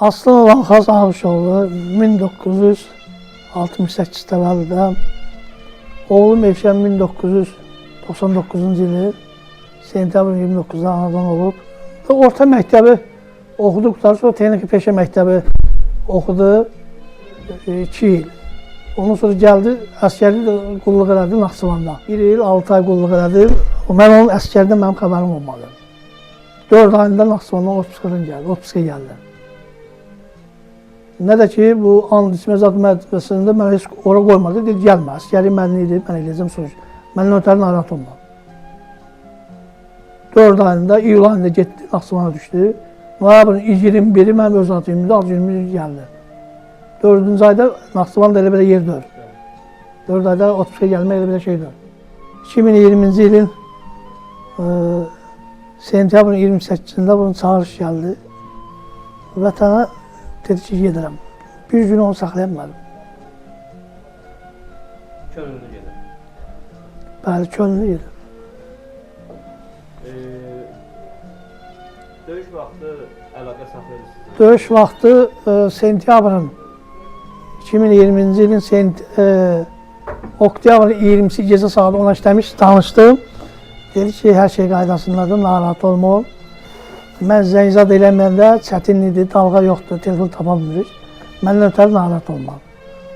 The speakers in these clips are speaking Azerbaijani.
Aslan Alxaz Ağuşoğlu 1968 təvəllüdə, oğlum Evşən 1999-cu ili sentyabr 29-da anadan olub. Orta məktəbi oxudu, sonra texniki peşə məktəbi oxudu 2 il. Ondan sonra gəldi, əskəri qulluq elədi Naxçıvanda. 1 il 6 ay qulluq elədi. Mən onun əskərdən mənim xəbərim olmadı. 4 ayında Naxçıvandan otpuskadan gəldi, otpuska gəldi. Nə də ki, bu and içmə zat məclisində mən heç ora qoymadı, dedi, gəlmə, əskəri mənli idi, mən eləyəcəm sonuç. Məndən ötəri narahat olma. 4 ayında, iyul ayında getdi, Naxçıvana düşdü. Noyabrın 21-i mənim öz adımda, ad günümüz gəldi. 4-cü ayda Naxçıvanda elə belə yer dör. 4 ayda otpuska gəlmə elə belə şey dör. 2020-ci ilin sentyabrın 28-də bunun çağırış gəldi. Vətənə dedi ki, gedirəm. Bir gün onu saxlayamadım. Könüllü gedir. Bəli, könüllü gedir. Döyüş vaxtı əlaqə saxlayırsınız. Döyüş vaxtı sentyabrın 2020-ci ilin oktyabrın 20-si gecə saat 10-a işləmiş, danışdım. Dedi ki, hər şey qaydasındadır, narahat olma. Mən zəng zad eləməyəndə çətin idi, dalğa yoxdur, telefon tapa bilmirik. Məndən ötəri narahat olmalı.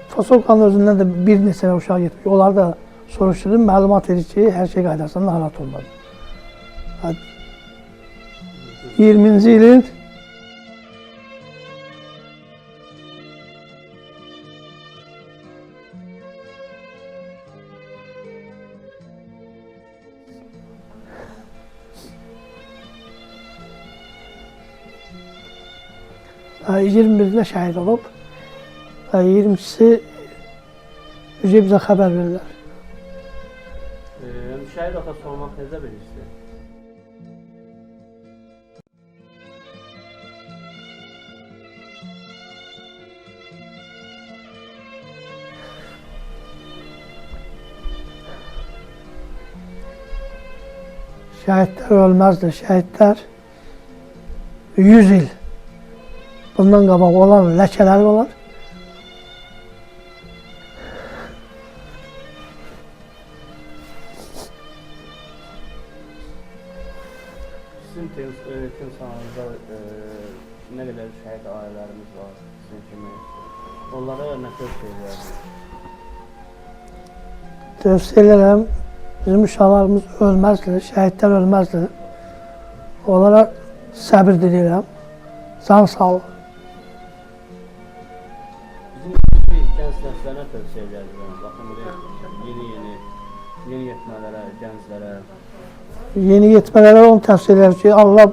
Fasovkanın özündən də bir neçə uşaq getmiş. Onları da soruşdurdum, məlumat verir ki, hər şey qaydasında narahat olmalı. 20-ci ilin %21'də şəhid olub. 20'si bizə xəbər verirlər. Şəhid atası olmaq necə bilirsiniz? Şəhidlər ölməzdir. Şəhidlər 100 il bundan qabaq olan ləkələri var. Sizin timsalınızda nə qədər şəhid ailələrimiz var, sizin kimi. Onlara nə tövsiyə edərsiniz? Tövsiyə edirəm, bizim uşaqlarımız ölməzdir, şəhidlər ölməzdir. Onlara səbir diləyirəm, can sağlıq. Gənc nəslərinə tövsiyə edərsiniz. Baxın, yeni yetmələrə, gənclərə. Yeni yetmələrə onu tövsiyə edirəm ki, Allah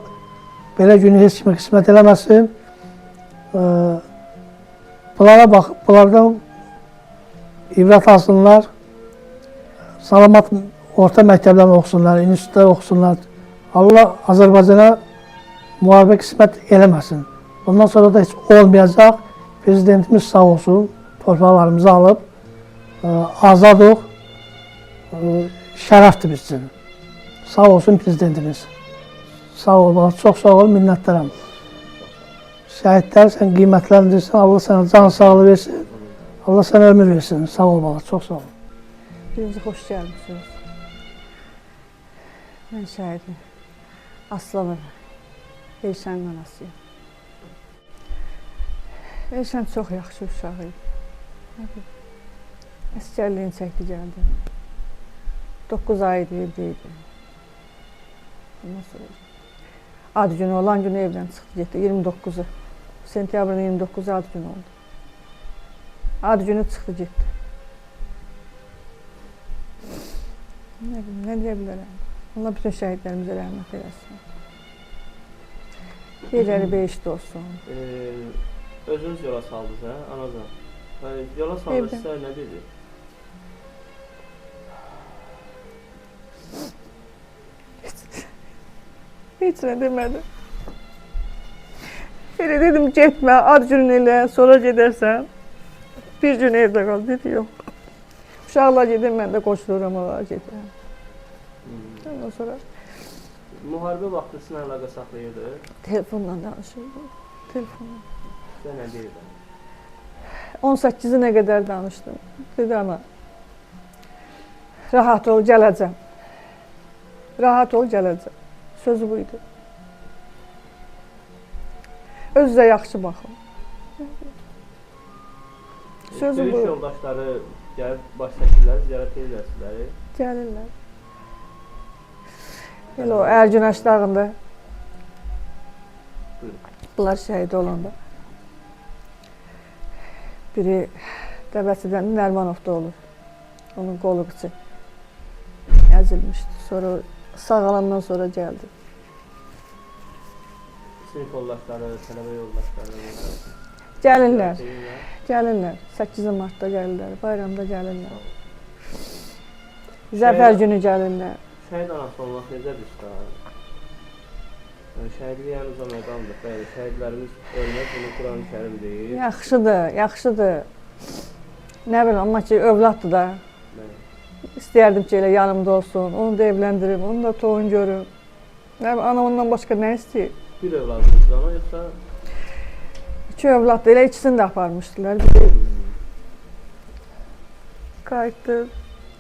belə günü heç kimə qismət eləməsin. Bunlara baxıb, bunlardan ibrət alsınlar. Salamat orta məktəblərdə oxusunlar, institutda oxusunlar. Allah Azərbaycana müharibə qismət eləməsin. Bundan sonra da heç olmayacaq. Prezidentimiz sağ olsun, torpaqlarımızı alıb, azadıq, şərəfdir biz üçün. Sağ olsun prezidentimiz. Sağ ol, çox sağ ol, minnətlərim. Şəhidlər sən qiymətləndirsən, Allah sənə can sağlığı versin, Allah sənə ömür versin. Sağ ol, bala, çox sağ ol. Birinci xoş gəlmişsiniz. Mən şəhidim. Aslanım, Elşənin anasıyım. Elşən çox yaxşı uşaq idi. Əskərliyin çəkdi gəldi. 9 ay idi, evdəydi. Ondan sonra ad günü olan günü evdən çıxdı, getdi. 29'u. Sentyabrın 29'u ad günü oldu. Ad günü çıxdı, getdi. Nə deyə bilərəm? Allah bütün şəhidlərimizə rəhmət eləsin. Gecəli beşdə olsun. Özünüz yola saldınız, hə, anacan? Yola saldınızsa nə dedi? Heç nə demədi. Elə dedim, getmə, ad günün elə, sonra gedərsən. Bir gün evdə qal, dedi, yox. Uşaqla gedim, mən də qoşuluram, olar gedirəm. Ondan sonra... Müharibə vaxtı sizin əlaqə saxlayırdı? Telefonla danışırdı, telefonla. Sizə nə deyirlər? 18-nə qədər danışdım. Dedi ana, rahat ol, gələcəm. Rahat ol, gələcəm. Sözü bu idi. Özünüzə yaxşı baxın. Sözü Döyüş bu. yoldaşları gəlib baş çəkirlər, ziyarət edirlər sizləri. Gəlirlər. Elə o Ərgünəş dağında Buyurun. bunlar şəhid olanda. Biri Dəvəsidən Nərmanovda olur. Onun qolu qıçı əzilmişdi. Sonra sağalandan sonra gəldi. Sinif yoldaşları, tələbə yoldaşları. Gəlirlər, ziyarət edirlər. gəlirlər. 8 martda gəlirlər, bayramda gəlirlər. Zəfər günü gəlirlər. Şəhid anası olmaq necədir usta? Yəni, şəhidlik yəni uzun məqamdır. Bəli, şəhidlərimiz ölməz, bunu Quran-ı Kərim deyir. Yaxşıdır, yaxşıdır. Nə bilim, amma ki, övladdır da. Bəli. İstəyərdim ki, elə yanımda olsun. Onu da evləndirim, onu da toyun görüm. Nə bilim, ana ondan başqa nə istəyir? Bir övladınız ama yoxsa? 2 övladdır, elə ikisini də aparmışdılar. Biri qayıtdı,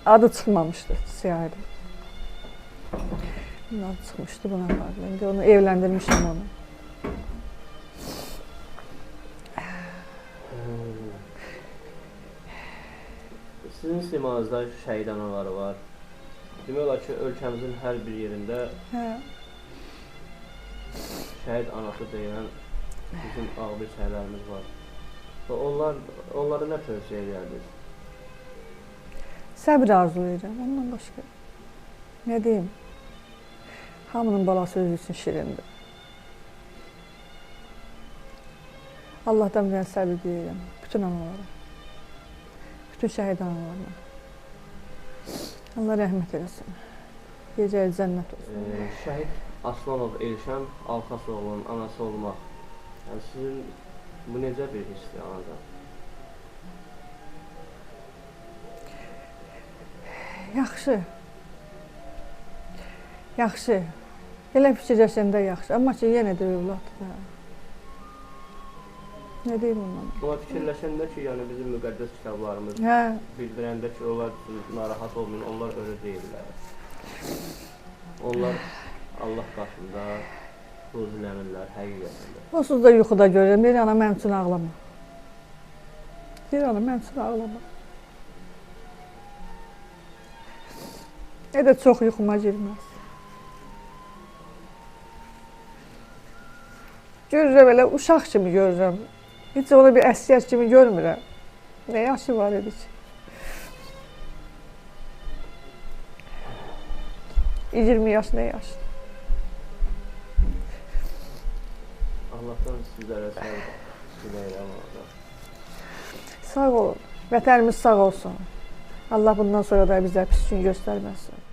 adı çıxmamışdı siyahıda. Bunun adı çıxmışdı, buna apardı. İndi onu evləndirmişəm onu. Sizin simanızda şəhid anaları var. Demək olar ki, ölkəmizin hər bir yerində Hə. şəhid anası deyilən bizim ağır şəhərlərimiz var. Və onlara nə tövsiyə edərdiniz? Səbir arzulayıram, ondan başqa. Nə deyim? Hamının balası özü üçün şirindir. Allahdan bilən səbir deyirəm bütün analara. Bütün şəhid analarına. Allah rəhmət eləsin. Gecəli cənnət olsun. Şəhid Aslanov Elşən Alxasoğlu'nun anası olmaq. Yəni sizin bu necə bir hissdir anadan? Yaxşı. Yaxşı. Elə fikirləşəndə yaxşı. Amma ki, yenə də övladdır da. Nə deyim ondan? Amma fikirləşəndə ki, yəni bizim müqəddəs kitablarımız Hə, bildirəndə ki, onlar narahat olmayın, onlar ölü deyirlər. Onlar Allah qarşısında ruzilənirlər həqiqətində. onsuz da yuxuda görürəm. Deyir, ana, mənim üçün ağlama. Deyir, ana, mənim üçün ağlama. Elə çox yuxuma girməz. Görürəm, elə uşaq kimi görürəm. Heç onu bir əsgər kimi görmürəm. Nə yaşı var idi ki? 20 yaş nə yaş? Allahdan sizlərə səbr diləyirəm orada. Sağ olun. Vətənimiz sağ olsun. Allah bundan sonra da bizə pis gün göstərməsin.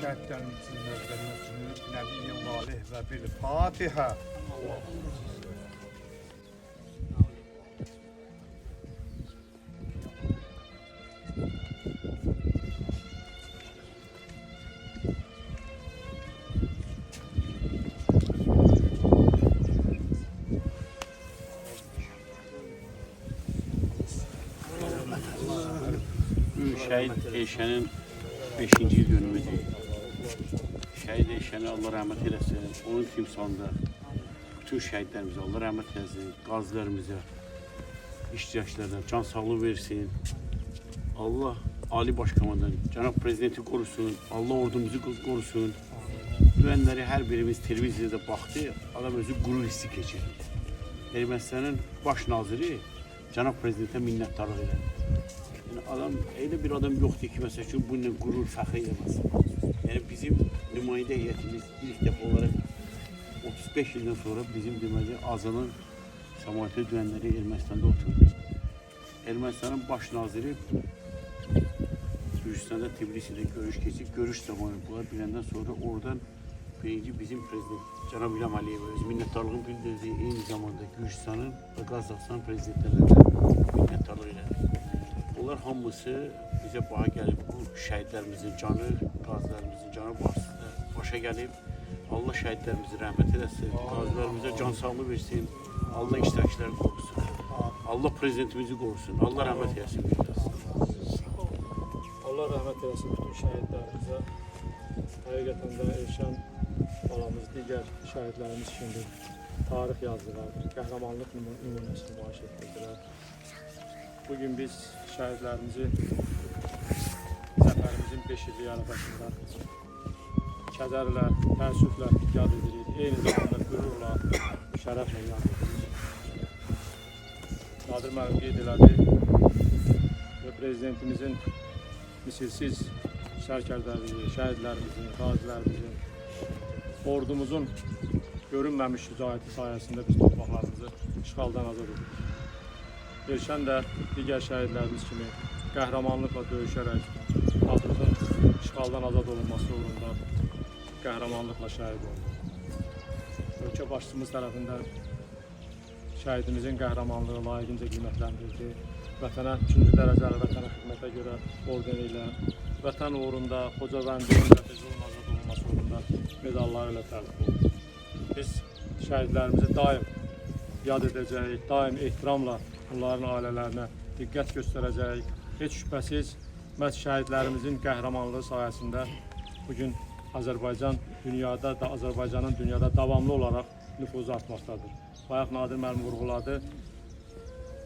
şəhidlərimizin mövqəməsini Nəbi-i Valih və bil Fatihə. Şəhid Eşənin 5-ci il dönümüdür. Şəhid Eşəni Allah rəhmət eləsin. Onun timsalında bütün şəhidlərimizə Allah rəhmət eləsin. Qazilərimizə, iştirakçılarına can sağlığı versin. Allah Ali Başkomandan, Cənab Prezidenti qorusun. Allah ordumuzu qorusun. Dünənləri hər birimiz televiziyada baxdı. Adam özü qürur hissi keçirdi. Ermənistanın baş naziri Cənab Prezidentə minnətdarlıq elədi. Adam, elə bir adam yoxdur ki, məsəl üçün, bununla qürur, fəxr eləməsin. Yəni, bizim nümayəndə heyətimiz ilk dəfə olaraq 35 ildən sonra bizim deməli Azanın Səmaətə dünənləri Ermənistanda oturdu. Ermənistanın baş naziri Gürcüstanda, Tbilisidə görüş keçib, görüş zamanı bunlar biləndən sonra oradan birinci bizim prezident Cənab İlham Əliyevə öz minnətdarlığını bildirdi. Eyni zamanda Gürcüstanın və Qazaxıstan prezidentlərlə də minnətdarlıq elədi. Bunlar hamısı bizə baha gəlib, bu şəhidlərimizin canı, qazilərimizin canı başa gəlib. Allah şəhidlərimizi rəhmət eləsin, qazilərimizə can sağlığı versin, Allah iştirakçıları qorusun, Allah prezidentimizi qorusun, Allah rəhmət eləsin. Allah rəhmət eləsin bütün şəhidlərimizə. Həqiqətən də Elşən balamız, digər şəhidlərimiz kimi tarix yazdılar, qəhrəmanlıq nümunəsini nümayiş etdirdilər. Bugün biz şəhidlərimizi zəfərimizin 5 illik ərəfəsində kədərlə, təəssüflə yad edirik. Eyni zamanda qürurla, şərəflə yad edirik. Nadir müəllim qeyd elədi və prezidentimizin misilsiz sərkərdəliyi, şəhidlərimizin, qazilərimizin, ordumuzun görünməmiş şücaəti sayəsində biz torpaqlarımızı işğaldan azad edirik. Elşən də digər şəhidlərimiz kimi qəhrəmanlıqla döyüşərək xalqımızın işğaldan azad olunması uğrunda qəhrəmanlıqla şəhid oldu. Ölkə başçımız tərəfindən şəhidimizin qəhrəmanlığı layiqincə qiymətləndirdi. Vətənə 2-ci dərəcəli vətənə xidmətə görə ordeni ilə, vətən uğrunda Xocavəndin və Füzulun azad olunması uğrunda medalları ilə təltif oldu. Biz şəhidlərimizi daim yad edəcəyik, daim ehtiramla onların ailələrinə diqqət göstərəcəyik. Heç şübhəsiz, məhz şəhidlərimizin qəhrəmanlığı sayəsində bugün Azərbaycan dünyada, Azərbaycanın dünyada davamlı olaraq nüfuzu artmaqdadır. Bayaq Nadir müəllim vurğuladı.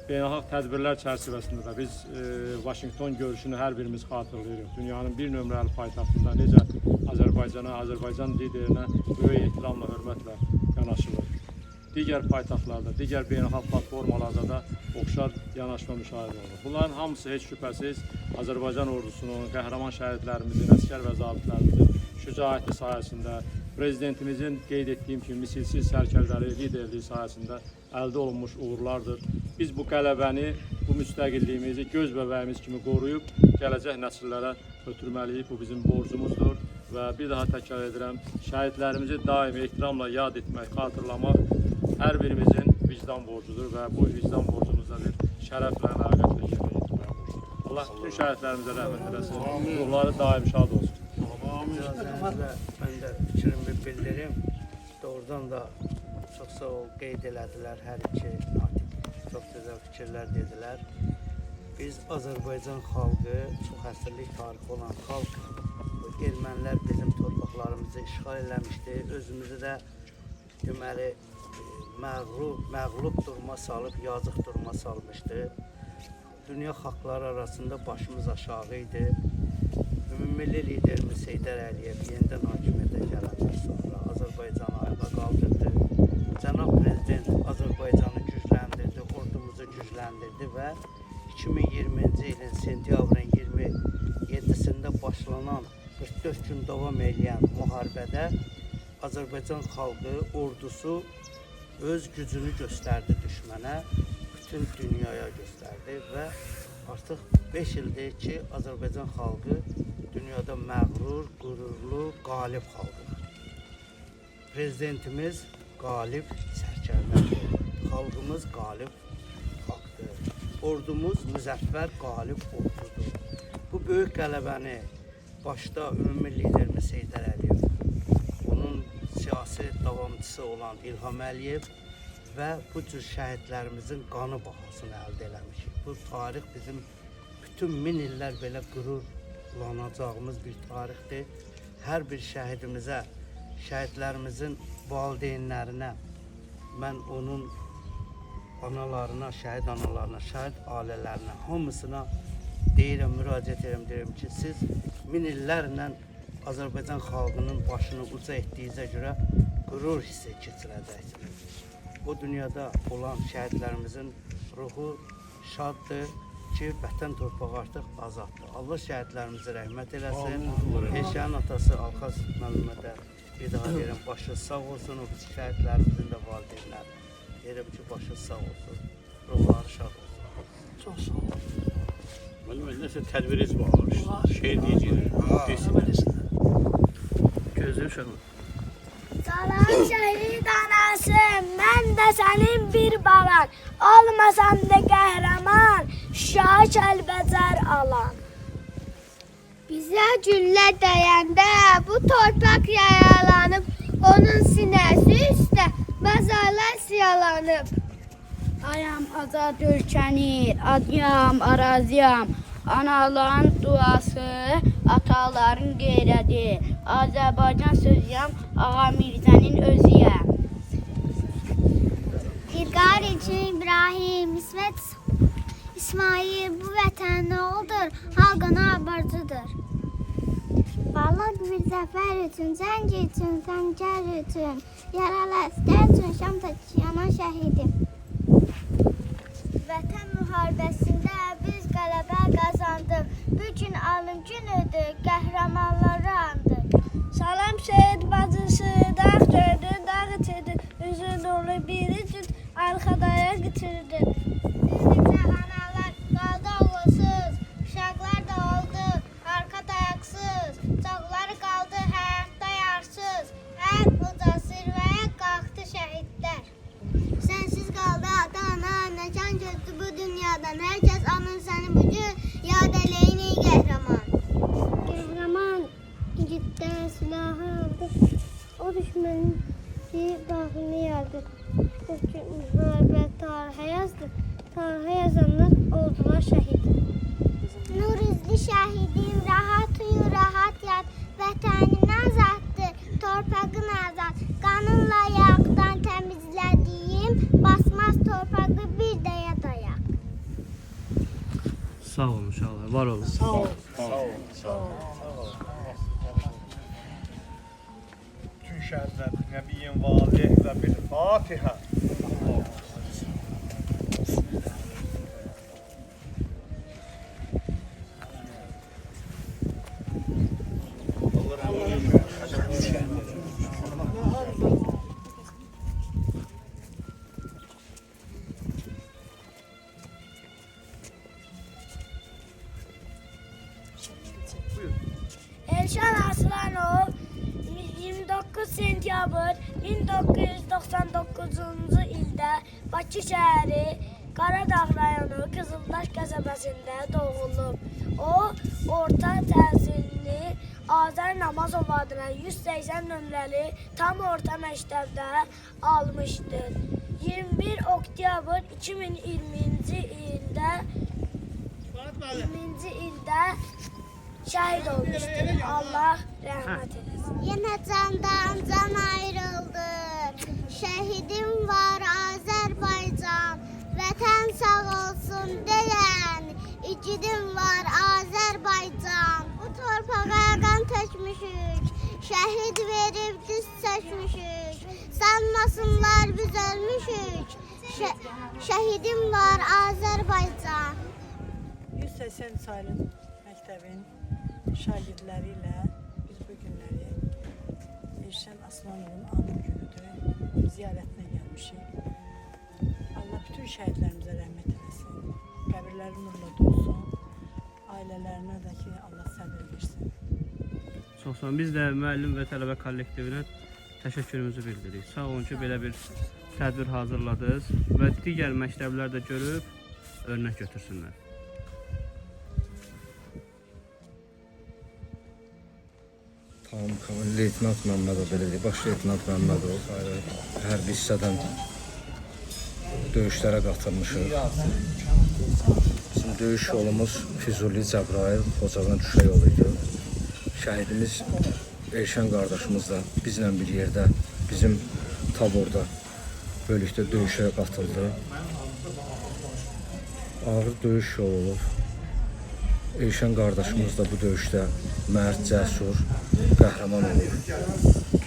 Beynəlxalq tədbirlər çərçivəsində də biz Vaşinqton görüşünü hər birimiz xatırlayırıq. Dünyanın bir nömrəli paytaxtında necə Azərbaycana, Azərbaycan liderinə böyük ehtiramla, hörmətlə yanaşılır. Digər paytaxtlarda, digər beynəlxalq platformalarda da oxşar yanaşma müşahidə olunur. Bunların hamısı heç şübhəsiz Azərbaycan ordusunun, qəhrəman şəhidlərimizin, əsgər və zabitlərimizin şücaəti sayəsində, prezidentimizin qeyd etdiyim kimi misilsiz sərkərdəliyi, liderliyi sayəsində əldə olunmuş uğurlardır. Biz bu qələbəni, bu müstəqilliyimizi göz bəbəyimiz kimi qoruyub, gələcək nəsillərə ötürməliyik. Bu bizim borcumuzdur və bir daha təkrar edirəm, şəhidlərimizi daim ehtiramla yad etmək, xatırlamaq hər birimizin vicdan borcudur və bu vicdan borcumuzda bir şərəflə, ləyaqətlə yerinə yetirməyə borcludur. Allah bütün şəhidlərimizə rəhmət eləsin, ruhları daim şad olsun. İcazənizlə mən də fikrimi bildirim. Doğrudan da çox sağ ol, qeyd elədilər hər iki natik. Çox gözəl fikirlər dedilər. Biz Azərbaycan xalqı, çox əsrlik tarixi olan xalq, ermənilər bizim torpaqlarımızı işğal eləmişdi. Özümüzü də deməli məğlub duruma salıb, yazıq duruma salmışdı. Dünya xalqları arasında başımız aşağı idi. Ümummilli liderimiz Heydər Əliyev yenidən hakimiyyətə gələndən sonra Azərbaycanı ayağa qaldırdı. Cənab Prezident Azərbaycanı gücləndirdi, ordumuzu gücləndirdi və 2020-ci ilin sentyabrın 27-sində başlanan 44 gün davam edən müharibədə Azərbaycan xalqı, ordusu öz gücünü göstərdi düşmənə, bütün dünyaya göstərdi və artıq 5 ildir ki, Azərbaycan xalqı dünyada məğrur, qürurlu, qalib xalqıq. Prezidentimiz qalib sərkərdədir. Xalqımız qalib xalqdır. Ordumuz müzəffər qalib ordudur. Bu böyük qələbəni başda ümumi liderimiz Heydər Əliyev, onun siyasi davamçısı olan İlham Əliyev və bu cür şəhidlərimizin qanı bahasını əldə eləmişik. Bu tarix bizim bütün min illər belə qürurlanacağımız bir tarixdir. Hər bir şəhidimizə, şəhidlərimizin valideynlərinə, mən onun analarına, şəhid analarına, şəhid ailələrinə, hamısına deyirəm, müraciət edirəm ki, siz min illərlə Azərbaycan xalqının başını uca etdiyinizə görə qürur hissi keçirəcəksiniz. O dünyada olan şəhidlərimizin ruhu şaddır ki, vətən torpağı artıq azaddır. Allah şəhidlərimizi rəhmət eləsin. Eşyanın atası Alxaz müəllimə də bir daha deyirəm, başı sağ olsun. O şəhidlərimizin də valideynləri. Deyirəm ki, başı sağ olsun. Ruhları şad olsun. Çox sağ olun. Müəllim, nəsə tədbiriniz var. Şeir deyəcəyik. Gözüm uşaqlar. Salam şehit anasım, mən də sənin bir balan, olmasam da qəhrəman, Şuşa Kəlbəcər alan. Bizə güllə dəyəndə bu torpaq yayalanıb, onun sinəsi üstə məzarlar siyalanıb. Ayam azad ölkənir, adyam, araziyam, anaların duası, ataların qeyrədi, Azərbaycan sözüyəm, Ağa Mirzənin özüyəm. İlqar üçün İbrahim, İsmail bu vətən nə olur, xalqına abartıdır. Balıq bir zəfər üçün, cəng üçün, səngər üçün, yaralı əskər üçün, şam taşıyan şəhidim. Vətən müharibəsində biz qələbə qazandıq. Bugün alım günüdür, qəhrəmanları andıq. Salam şehit bacısı, dağ gördü, dağ itirdi. Üzü dolu bir üçün arxadaya getirdi. Bizə analar qaldı oğulsuz, uşaqlar da oldu arka dayaqsız. Çoxları qaldı həyatda yarsız, hər uca zirvəyə qalxdı şəhidlər. Sensiz kaldı ata-ana, nəkan götdü bu dünyadan. Herkes anın səni bugün, yad eləyin ey qəhrəman. Qəhrəman igiddən silahı aldı, o düşmənin daxilini yardı. Bugün müharibə tarixə yazdı, tarixə yazanlar oldular şəhid. Nur izli şəhidim, rahat uyu, rahat yat, vətənin azaddır, torpağın azad. Qanınla yağdan təmizlədiyim, basmaz torpağı bir də yadayaq. Sağ olun uşaqlar, var olun. Sağ olun. Bütün şəhidlər Nəbiyin valih və bil Fatihə. Elşan Aslanov 29 sentyabr 1999-cu ildə Bakı şəhəri Qaradağ rayonu Qızıldaş qəsəbəsində doğulub. O, orta təhsilini Azər Namazov adına 180 nömrəli tam orta məktəbdə almışdır. 21 oktyabr 2020-ci ildə şəhid olmuşdur. Allah rəhmət eləsin. Yenə candan can ayrıldı. Şəhidim var Azərbaycan. Vətən sağ olsun deyən igidim var Azərbaycan. Bu torpağa qan tökmüşük. Şəhid verib diz çəkmişük. Sanmasınlar biz ölmüşük. Şəhidim var Azərbaycan. 180 saylı məktəbin şagirdləri ilə biz bu günləri Elşən Aslanovun anı günüdür, ziyarətinə gəlmişik. Allah bütün şəhidlərimizə rəhmət eləsin, qəbirləri nurla dolsun, ailələrinə də ki Allah səbir versin. olsun. Biz də müəllim və tələbə kollektivinə təşəkkürümüzü bildiririk. Sağ olun ki, belə bir tədbir hazırladınız və digər məktəblər də görüb örnək götürsünlər. Tamam, Leytenant Məmmədov belə deyil. Baş Leytenant Məmmədov hərbi hissədən döyüşlərə qatılmışıq. Bizim döyüş yolumuz Füzuli, Cəbrayıl, Xocavənd, Şuşa yolu idi. Şəhidimiz Elşən qardaşımız da bizlə bir yerdə, bizim taborda, bölükdə döyüşə qatıldı. Ağır döyüş yolu olub. Elşən qardaşımız da bu döyüşdə mərd, cəsur, qəhrəman olub.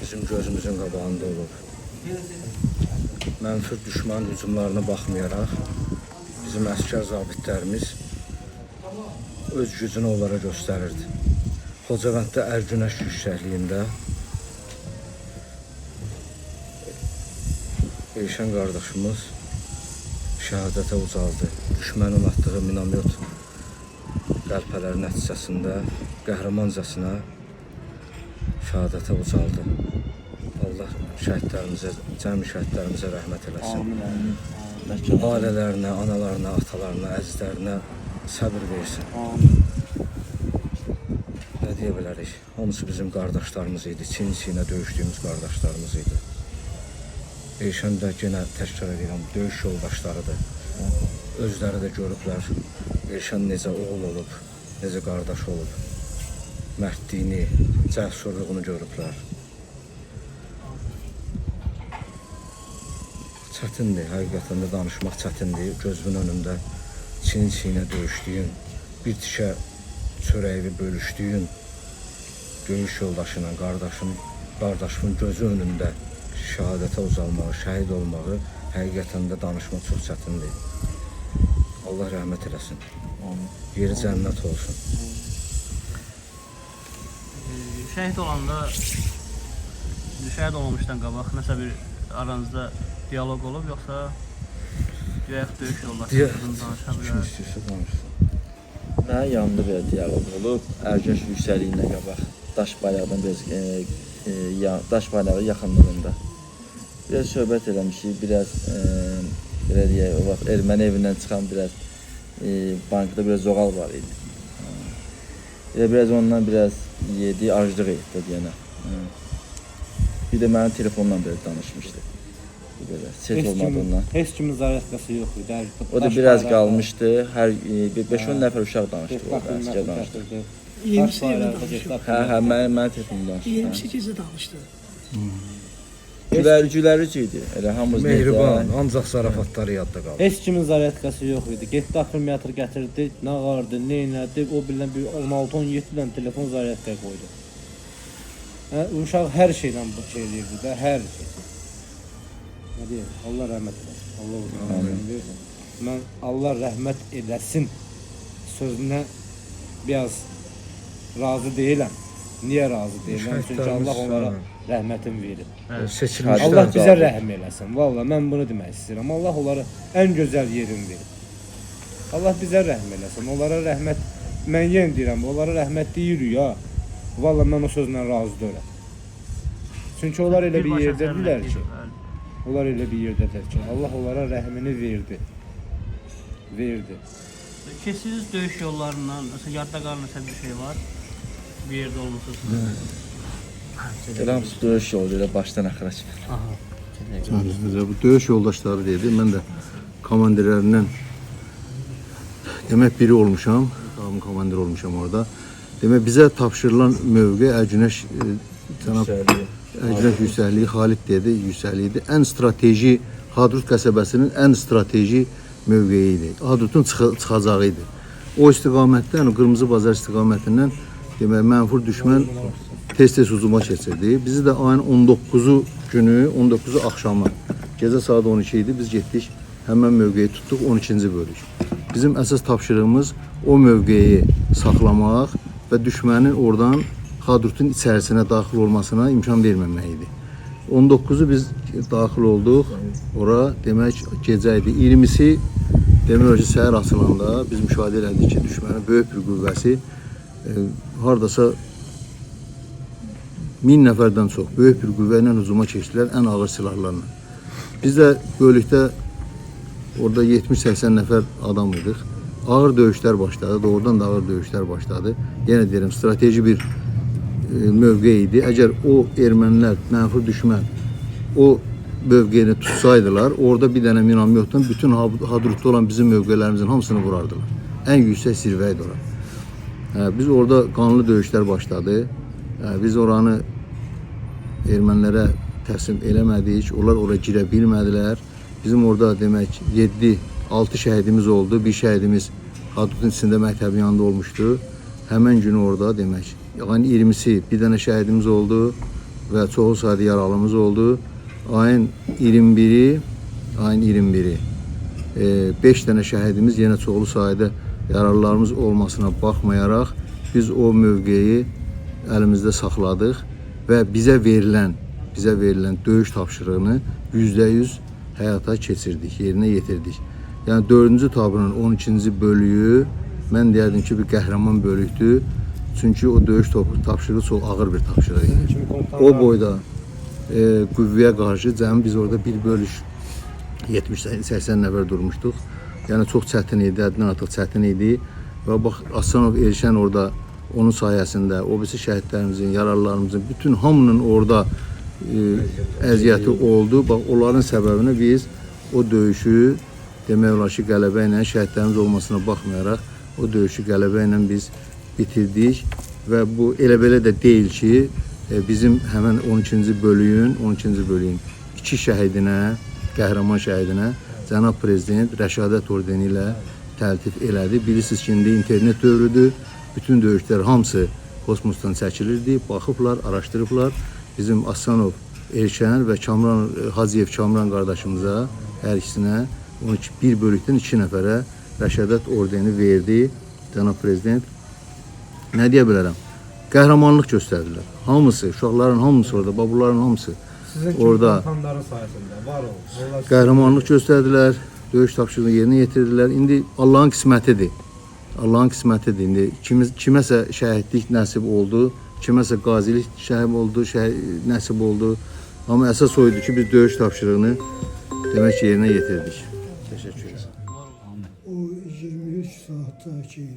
Bizim gözümüzün qabağında olub. Mənfur düşman hücumlarına baxmayaraq, bizim əskər zabitlərimiz öz gücünü onlara göstərirdi. Xocavənddə Ərgünəş yüksəkliyində Elşən qardaşımız şəhadətə ucaldı. Düşmənin atdığı minamyot qəlpələri nəticəsində qəhrəmancasına şəhadətə ucaldı. Allah şəhidlərimizə, cəmi şəhidlərimizə rəhmət eləsin. Ailələrinə, analarına, atalarına, əzizlərinə səbir versin. Nə deyə bilərik? Hamısı bizim qardaşlarımız idi. Çin-çinə döyüşdüyümüz qardaşlarımız idi. Elşən də yenə təkrar edirəm, döyüş yoldaşlarıdır. Özləri də görüblər. Elşən necə oğul olub, necə qardaş olub. Mərdliyini, cəsurluğunu görüblər. Çətindir, həqiqətən də danışmaq çətindir. Gözümün önündə çin-çinə döyüşdüyün, bir tikə çörəyi bölüşdüyün döyüş yoldaşıyla qardaşımın gözü önündə şəhadətə ucalmağı, şəhid olmağı həqiqətən də danışmaq çox çətindir. Allah rəhmət eləsin. Yeri cənnət olsun. Şəhid olmamışdan qabaq nəsə bir aranızda diyaloq olub, yoxsa döyüş yoldaşlarınızın danışa bilər? Kim istəyirsə danışsın. Mənə yanımda belə diyaloq olub. Ərgünəş yüksəliyindən qabaq daş bayrağından daş bayrağı yaxınlığında biraz söhbət eləmişik, biraz belə deyək, o vaxt erməni evindən çıxan biraz bankda biraz zoğal var idi. Biraz ondan biraz yedi, aclıq etdi deyənə. Bir də mənim telefonla belə danışmışdı. Belə set olmadığından. Heç kimin zarafqası yox idi. O da biraz qalmışdı. Hər 5-10 nəfər uşaq danışdı orada, əskər danışdı. 20 ilə danışdı. Hə, mənim telefonumdan danışdı. 28-də danışdı. Gülərücü idi. Elə hamımız Mehriban, ancaq zarafatları yadda qaldı. Heç kimin zarafqası yox idi. Getdi akkumulyator gətirdi, nə vardı, nə elədi, o bilən bir 16-17 dənə telefon zarafqaya qoydu. Uşaq hər şeylə bu şey eləyirdi də, hər şey. Nə deyək, Allah rəhmət eləsin. Allah uzun versin. Mən Allah rəhmət eləsin sözünə biraz razı deyiləm. Niyə razı deyiləm? Çünki Allah onlara rəhmətin verir. Seçilmişlər. Allah bizə rəhm eləsin. Vallahi mən bunu demək istəyirəm. Allah onlara ən gözəl yerini verir. Allah bizə rəhm eləsin. Onlara rəhmət, mən yenə deyirəm, onlara rəhmət deyirik ya. Vallahi mən o sözlə razı deyiləm. Çünki onlar elə bir yerdədirlər ki, onlar elə bir yerdədirlər ki, Allah onlara rəhmini verdi. Keçdiyiniz döyüş yollarından, mesela yadda qalan nəsə bir şey var? Bir yerdə olmuşsunuz. Elə hamısı döyüş yolu ilə başdan axıra kimi. Bu döyüş yoldaşları dedi. Mən də komandirlərindən demək biri olmuşam. Tamam, komandir olmuşam orada. Demək bizə tapşırılan mövqe Ərgünəş yüksəkliyi, Xalid dedi, yüksəkliyi idi. Ən strateji, Hadrut qəsəbəsinin ən strateji mövqeyi idi. Hadrutun çıxacağı idi. O istiqamətdən, Qırmızı Bazar istiqamətindən demək, mənfur düşmən tez-tez hücuma keçirdi. Bizi də ayın 19-u günü, 19-u axşamı, gecə saat 12 idi, biz getdik, həmən mövqeyi tutduq, 12-ci bölük. Bizim əsas tapşırığımız o mövqeyi saxlamaq və düşmənin oradan Hadrutun içərisinə daxil olmasına imkan verməmək idi. 19-u biz daxil olduq, ora demək gecə idi. 20-si demək ki, səhər açılanda biz müşahidə elədik ki, düşmənin böyük bir qüvvəsi hardasa 1000 nəfərdən çox böyük bir qüvvə ilə hücuma keçdilər ən ağır silahlarla. Biz də bölükdə orada 70-80 nəfər adam idik. Ağır döyüşlər başladı, doğrudan da ağır döyüşlər başladı. Yenə deyirəm, strateji bir mövqe idi. Əgər o ermənilər, mənfur düşmən o mövqeyini tutsaydılar, orada bir dənə minamyotdan bütün Hadrutda olan bizim mövqələrimizin hamısını vurardılar. Ən yüksək zirvə idi ora. Biz orada qanlı döyüşlər başladı. Biz oranı ermənilərə təslim eləmədik. Onlar ora girə bilmədilər. Bizim orada demək 6 şəhidimiz oldu. Bir şəhidimiz Hadrutun içində məktəbin yanında olmuşdu. Həmən günü orada demək. Yəni 20'si bir dənə şəhidimiz oldu və çoxu sayda yaralımız oldu. Ayın 21'i 5 dənə şəhidimiz, yenə çoxlu sayda yaralılarımız olmasına baxmayaraq biz o mövqeyi əlimizdə saxladıq və bizə verilən döyüş tapşırığını %100 həyata keçirdik, yerinə yetirdik. Yəni 4-cü taburun 12-ci bölüyü mən deyərdim ki, bir qəhrəman bölükdür. Çünki o döyüş tapşırığı çox ağır bir tapşırıq idi. O boyda qüvvəyə qarşı cəmi biz orada bir bölük 70-80 nəfər durmuşduq. Yəni çox çətin idi, həddindən artıq çətin idi. Və bax, Aslanov Elşən orada onun sayəsində, o birisi şəhidlərimizin, yaralılarımızın, bütün hamının orada əziyyəti oldu. Bax, onların səbəbini biz o döyüşü demək olar ki, qələbə ilə, şəhidlərimiz olmasına baxmayaraq o döyüşü qələbə ilə biz bitirdik. Və bu elə belə də deyil ki, bizim həmən 12-ci bölüyün 2 şəhidinə, qəhrəman şəhidinə Cənab Prezident Rəşadət ordeni ilə təltif elədi. Bilirsiniz ki, indi internet dövrüdür. Bütün döyüşlər hamısı kosmosdan çəkilirdi. Baxıblar, araşdırıblar. Bizim Aslanov Elşən və Hacıyev Kamran qardaşımıza, hər ikisinə bir bölükdən 2 nəfərə Rəşadət ordeni verdi Cənab Prezident. Nə deyə bilərəm? Qəhrəmanlıq göstərdilər. Hamısı, uşaqların hamısı orada, babaların hamısı orada qəhrəmanlıq göstərdilər, döyüş tapşırığını yerinə yetirdilər. İndi Allahın qismətidir. Allahın qismətidir. İndi kiməsə şəhidlik nəsib oldu, kiməsə qazilik nəsib oldu. Amma əsas oydu ki, biz döyüş tapşırığını demək ki, yerinə yetirdik. Təşəkkür ederim. O 23 saattaki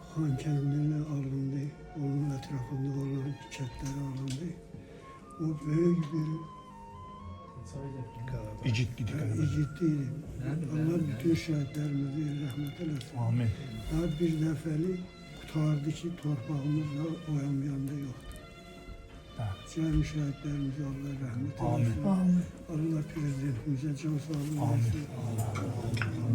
Xankəndilə alındı, onun ətrafında olan kəndlərə alındı. O böyük bir igiddi. Allah bütün şəhidlərimizi rəhmət eləsin. Amin. Daha bir dəfəli qutardı ki, torpağımızla oyanmayanda yoxdur. Cəmi şəhidlərimizi Allah rəhmət eləsin. Allah prezidentimizə can sağlığı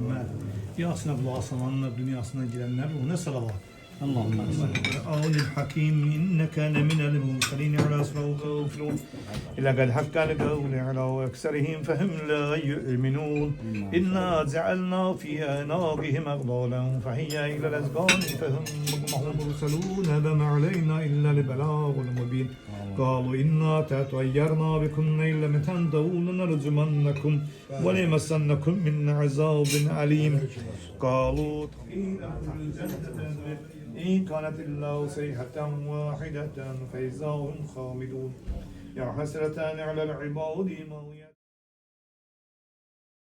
versin. Yasına qulaq asanlarla dünyasına girənlər ona salavat. اللهم صل الحكيم إنك لمن المرسلين على صراط مستقيم لقد حق القول على أكثرهم فهم لا يؤمنون إنا جعلنا في أعناقهم أغلالا فهي إلى الأذقان فهم مقمحون مرسلون ما علينا إلا البلاغ المبين قالوا إنا تطيرنا بكم إن لم تنتهوا لنرجمنكم وليمسنكم من عذاب أليم قالوا إن كانت الله صيحة واحدة فإذا هم خامدون يا حسرة على العباد ما